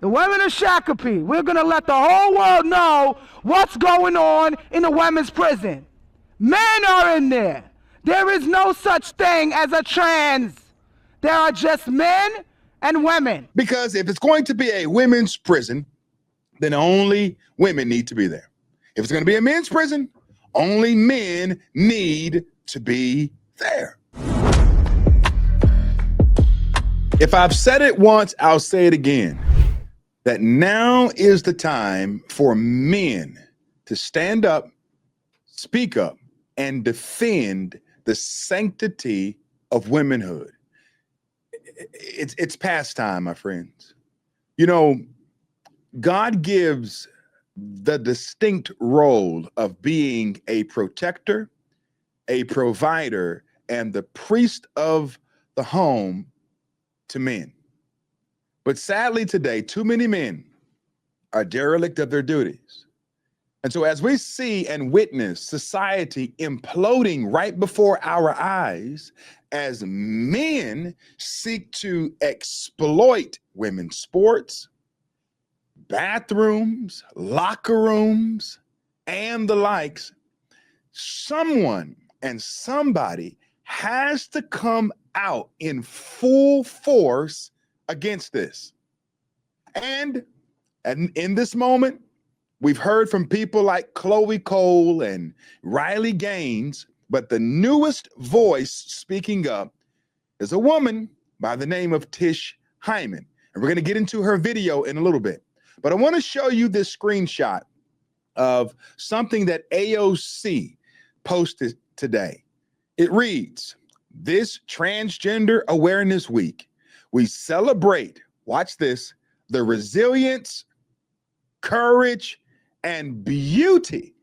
The women of Shakopee, we're going to let the whole world know what's going on in the women's prison. Men are in there. There is no such thing as a trans. There are just men and women. Because if it's going to be a women's prison, then only women need to be there. If it's going to be a men's prison, only men need to be there. If I've said it once, I'll say it again, that now is the time for men to stand up, speak up, and defend the sanctity of womanhood. It's past time, my friends. You know, God gives the distinct role of being a protector, a provider, and the priest of the home to men. But sadly today, too many men are derelict of their duties. And so as we see and witness society imploding right before our eyes, as men seek to exploit women's sports, bathrooms, locker rooms, and the likes, someone and somebody has to come out in full force against this. And in this moment, we've heard from people like Chloe Cole and Riley Gaines, but the newest voice speaking up is a woman by the name of Tish Hyman. And we're going to get into her video in a little bit. But I want to show you this screenshot of something that AOC posted today. It reads, "This Transgender Awareness Week, we celebrate," watch this, "the resilience, courage, and beauty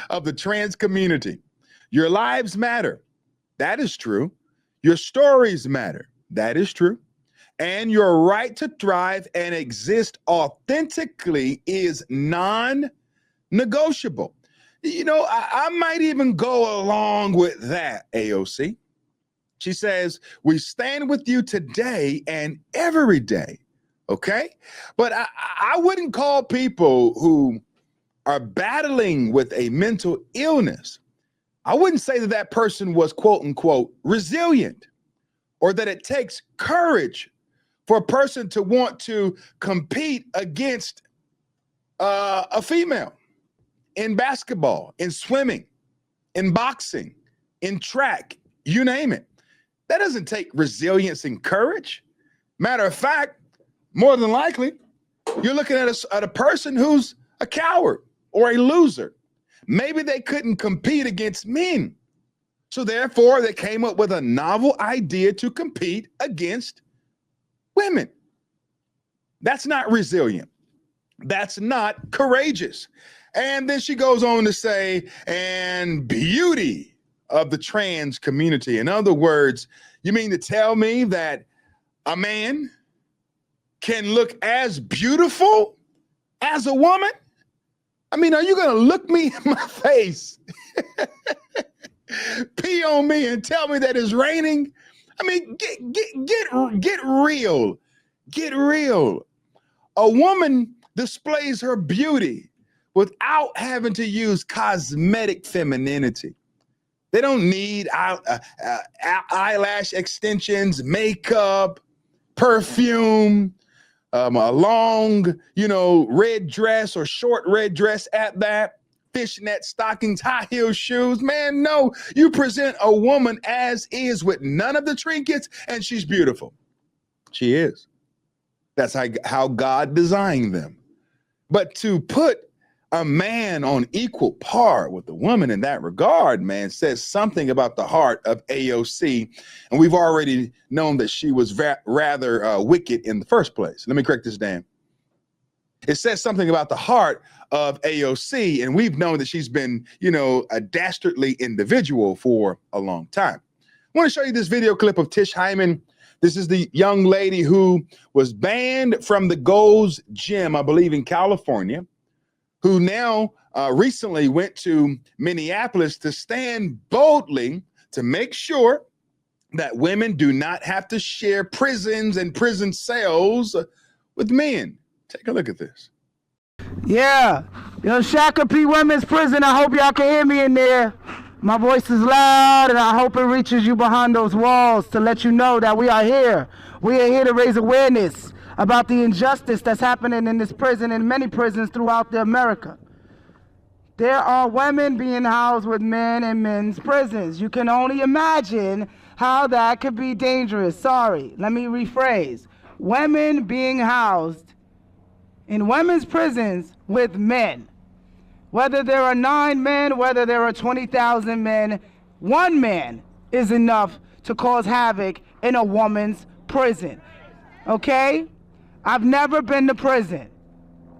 of the trans community. Your lives matter. That is true. Your stories matter. That is true. And your right to thrive and exist authentically is non-negotiable." You know, I might even go along with that, AOC. She says, "We stand with you today and every day." Okay. But I wouldn't call people who are battling with a mental illness, I wouldn't say that that person was quote unquote resilient, or that it takes courage for a person to want to compete against a female in basketball, in swimming, in boxing, in track, you name it. That doesn't take resilience and courage. Matter of fact, more than likely, you're looking at a person who's a coward or a loser. Maybe they couldn't compete against men. So therefore, they came up with a novel idea to compete against women. That's not resilient. That's not courageous. And then she goes on to say, "and beauty of the trans community." In other words, you mean to tell me that a man can look as beautiful as a woman? I mean, are you going to look me in my face, pee on me, and tell me that it's raining? I mean, get real. Get real. A woman displays her beauty without having to use cosmetic femininity. They don't need eyelash extensions, makeup, perfume, a long, red dress or short red dress at that, fishnet stockings, high heel shoes. Man, no, you present a woman as is with none of the trinkets, and she's beautiful. She is. That's how God designed them. But to put a man on equal par with the woman in that regard, man, says something about the heart of AOC. And we've already known that she was rather wicked in the first place. Let me correct this, Dan. It says something about the heart of AOC, and we've known that she's been, a dastardly individual for a long time. I want to show you this video clip of Tish Hyman. This is the young lady who was banned from the Gold's Gym, I believe in California, who now recently went to Minneapolis to stand boldly to make sure that women do not have to share prisons and prison cells with men. Take a look at this. Yeah, Shakopee Women's Prison. I hope y'all can hear me in there. My voice is loud, and I hope it reaches you behind those walls to let you know that we are here. We are here to raise awareness about the injustice that's happening in this prison and many prisons throughout America. There are women being housed with men in men's prisons. You can only imagine how that could be dangerous. Sorry, let me rephrase. Women being housed in women's prisons with men. Whether there are 9 men, whether there are 20,000 men, one man is enough to cause havoc in a woman's prison. Okay? I've never been to prison.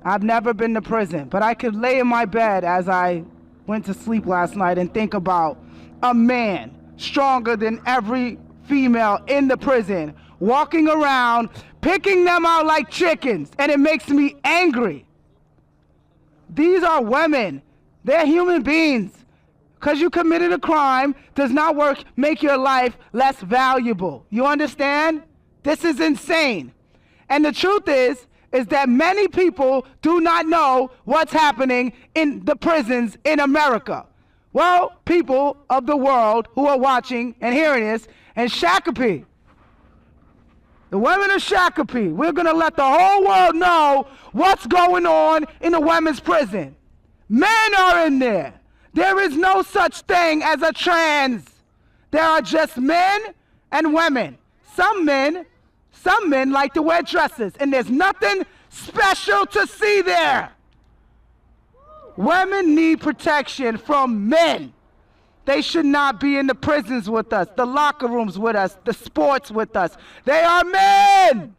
But I could lay in my bed as I went to sleep last night and think about a man stronger than every female in the prison walking around picking them out like chickens, and it makes me angry. These are women. They're human beings. Because you committed a crime does not make your life less valuable. You understand? This is insane. And the truth is that many people do not know what's happening in the prisons in America. Well, people of the world who are watching and hearing this, and Shakopee, the women of Shakopee, we're going to let the whole world know what's going on in the women's prison. Men are in there. There is no such thing as a trans. There are just men and women. Some men like to wear dresses, and there's nothing special to see there. Women need protection from men. They should not be in the prisons with us, the locker rooms with us, the sports with us. They are men.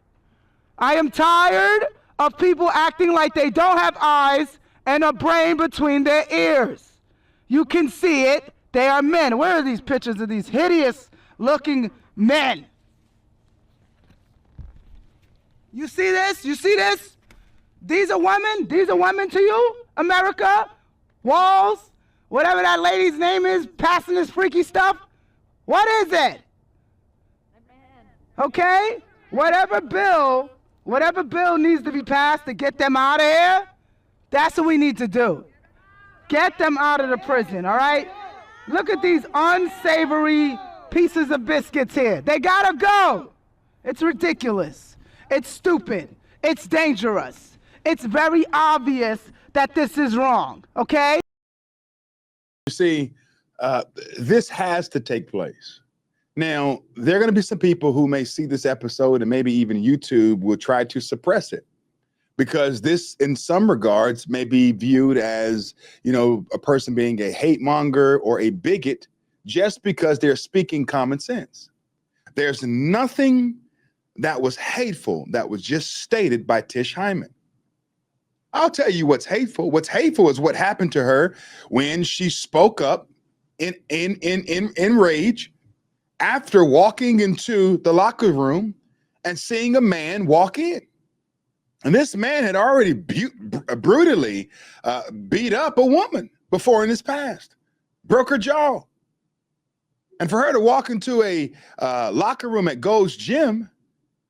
I am tired of people acting like they don't have eyes and a brain between their ears. You can see it. They are men. Where are these pictures of these hideous looking men? You see this? You see this? These are women? These are women to you? America? Walls? Whatever that lady's name is, passing this freaky stuff? What is it? Okay? Whatever bill needs to be passed to get them out of here, that's what we need to do. Get them out of the prison, all right? Look at these unsavory pieces of biscuits here. They gotta go. It's ridiculous. It's stupid. It's dangerous. It's very obvious that this is wrong, okay? You see, this has to take place. Now, there are going to be some people who may see this episode and maybe even YouTube will try to suppress it because this, in some regards, may be viewed as, a person being a hate monger or a bigot just because they're speaking common sense. There's nothing that was hateful that was just stated by Tish Hyman. I'll tell you what's hateful. What's hateful is what happened to her when she spoke up in rage after walking into the locker room and seeing a man walk in. And this man had already brutally beat up a woman before in his past, broke her jaw. And for her to walk into a locker room at Gold's Gym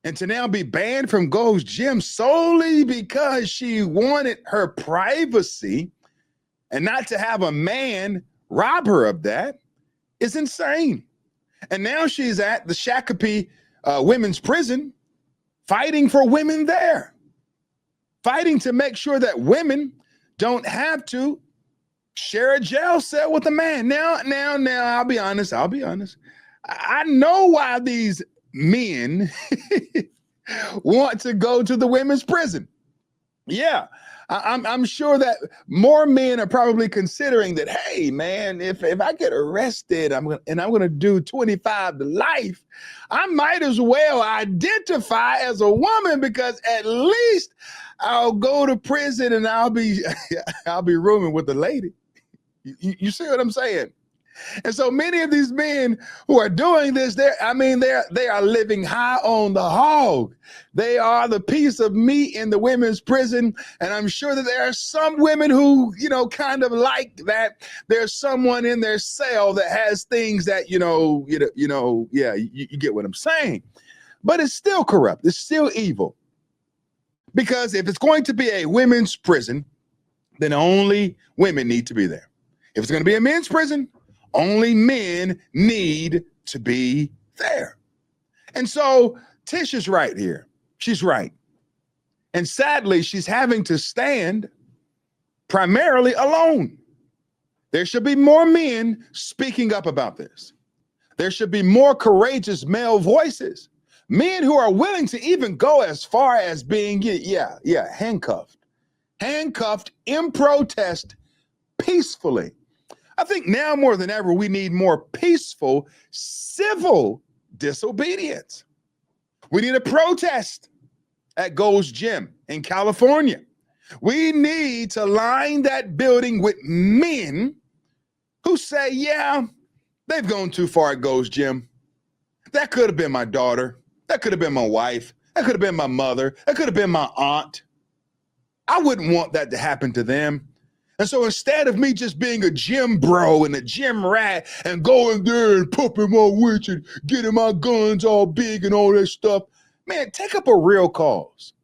and to now be banned from Gold's Gym solely because she wanted her privacy and not to have a man rob her of that is insane. And now she's at the Shakopee women's prison fighting for women there, fighting to make sure that women don't have to share a jail cell with a man. Now, I'll be honest. I know why these men want to go to the women's prison. Yeah, I'm sure that more men are probably considering that, hey, man, if I get arrested, I'm gonna do 25 to life, I might as well identify as a woman because at least I'll go to prison and I'll be rooming with a lady. You see what I'm saying? And so many of these men who are doing this, they are living high on the hog. They are the piece of meat in the women's prison. And I'm sure that there are some women who, kind of like that. There's someone in their cell that has things that, you get what I'm saying. But it's still corrupt. It's still evil. Because if it's going to be a women's prison, then only women need to be there. If it's going to be a men's prison, only men need to be there. And so Tish is right here. She's right. And sadly, she's having to stand primarily alone. There should be more men speaking up about this. There should be more courageous male voices, men who are willing to even go as far as being, handcuffed in protest peacefully. I think now more than ever, we need more peaceful, civil disobedience. We need a protest at Gold's Gym in California. We need to line that building with men who say, yeah, they've gone too far at Gold's Gym. That could have been my daughter. That could have been my wife. That could have been my mother. That could have been my aunt. I wouldn't want that to happen to them. And so instead of me just being a gym bro and a gym rat and going there and pumping my witch and getting my guns all big and all that stuff, man, take up a real cause.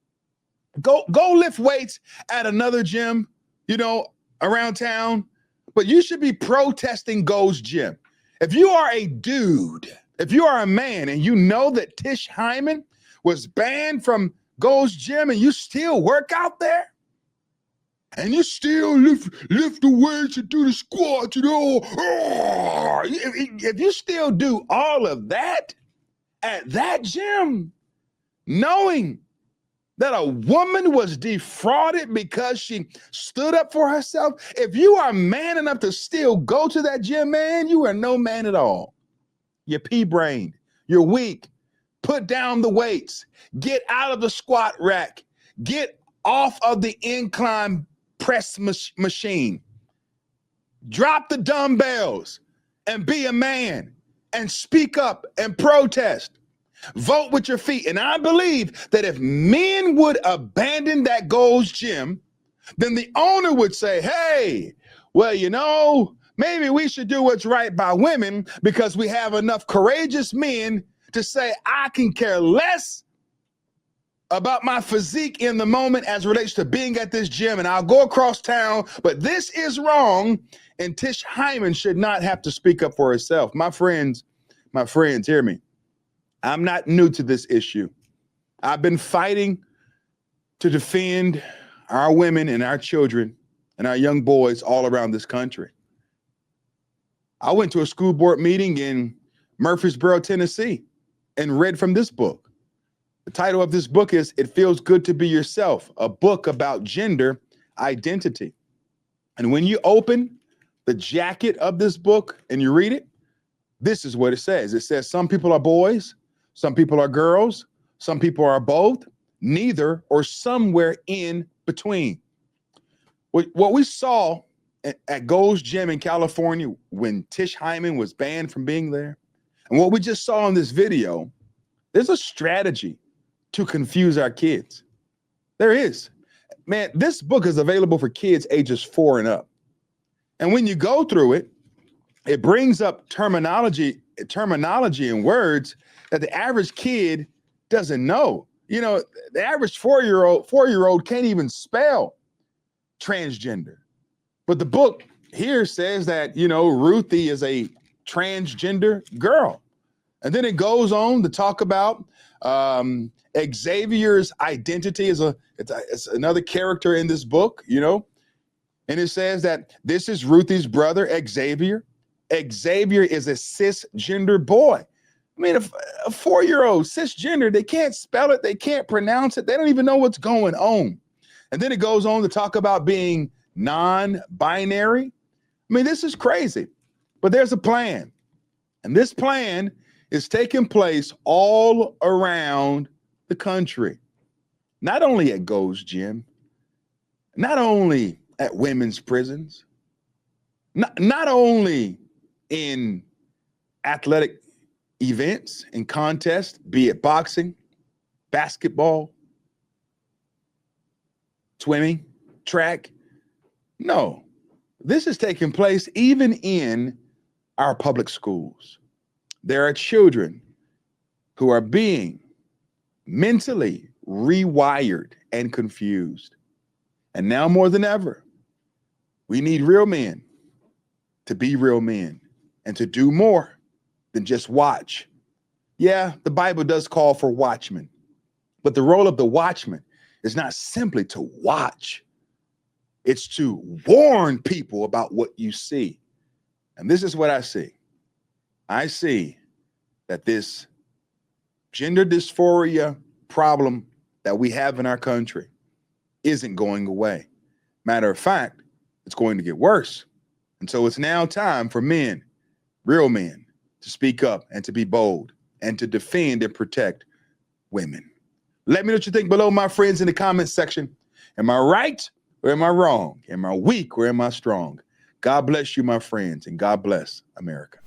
Go lift weights at another gym, around town, but you should be protesting Gold's Gym. If you are a dude, if you are a man and you know that Tish Hyman was banned from Gold's Gym and you still work out there, and you still lift the weights and do the squats and all, if you still do all of that at that gym, knowing that a woman was defrauded because she stood up for herself, if you are man enough to still go to that gym, man, you are no man at all. You're pea-brained. You're weak. Put down the weights. Get out of the squat rack. Get off of the incline press machine. Drop the dumbbells and be a man and speak up and protest. Vote with your feet. And I believe that if men would abandon that Gold's Gym, then the owner would say, hey, well, maybe we should do what's right by women because we have enough courageous men to say, I can care less about my physique in the moment as relates to being at this gym, and I'll go across town, but this is wrong, and Tish Hyman should not have to speak up for herself. My friends, hear me. I'm not new to this issue. I've been fighting to defend our women and our children and our young boys all around this country. I went to a school board meeting in Murfreesboro, Tennessee, and read from this book. The title of this book is It Feels Good to Be Yourself, a book about gender identity. And when you open the jacket of this book and you read it, this is what it says. It says some people are boys, some people are girls, some people are both, neither, or somewhere in between. What we saw at Gold's Gym in California when Tish Hyman was banned from being there, and what we just saw in this video, there's a strategy to confuse our kids. There is. Man, this book is available for kids ages 4 and up. And when you go through it, it brings up terminology and words that the average kid doesn't know. The average four-year-old can't even spell transgender. But the book here says that, Ruthie is a transgender girl. And then it goes on to talk about Xavier's identity it's another character in this book, and it says that this is Ruthie's brother, Xavier. Xavier is a cisgender boy. I mean, a 4-year-old cisgender, they can't spell it. They can't pronounce it. They don't even know what's going on. And then it goes on to talk about being non-binary. I mean, this is crazy, but there's a plan. And this plan is taking place all around the country, not only at Gold's Gym, not only at women's prisons, not only in athletic events and contests, be it boxing, basketball, swimming, track. No, this is taking place even in our public schools. There are children who are being mentally rewired and confused. And now more than ever, we need real men to be real men and to do more than just watch. Yeah, the Bible does call for watchmen, but the role of the watchman is not simply to watch. It's to warn people about what you see. And this is what I see. I see that this gender dysphoria problem that we have in our country isn't going away. Matter of fact, it's going to get worse. And so it's now time for men, real men, to speak up and to be bold and to defend and protect women. Let me know what you think below, my friends, in the comments section. Am I right or am I wrong? Am I weak or am I strong? God bless you, my friends, and God bless America.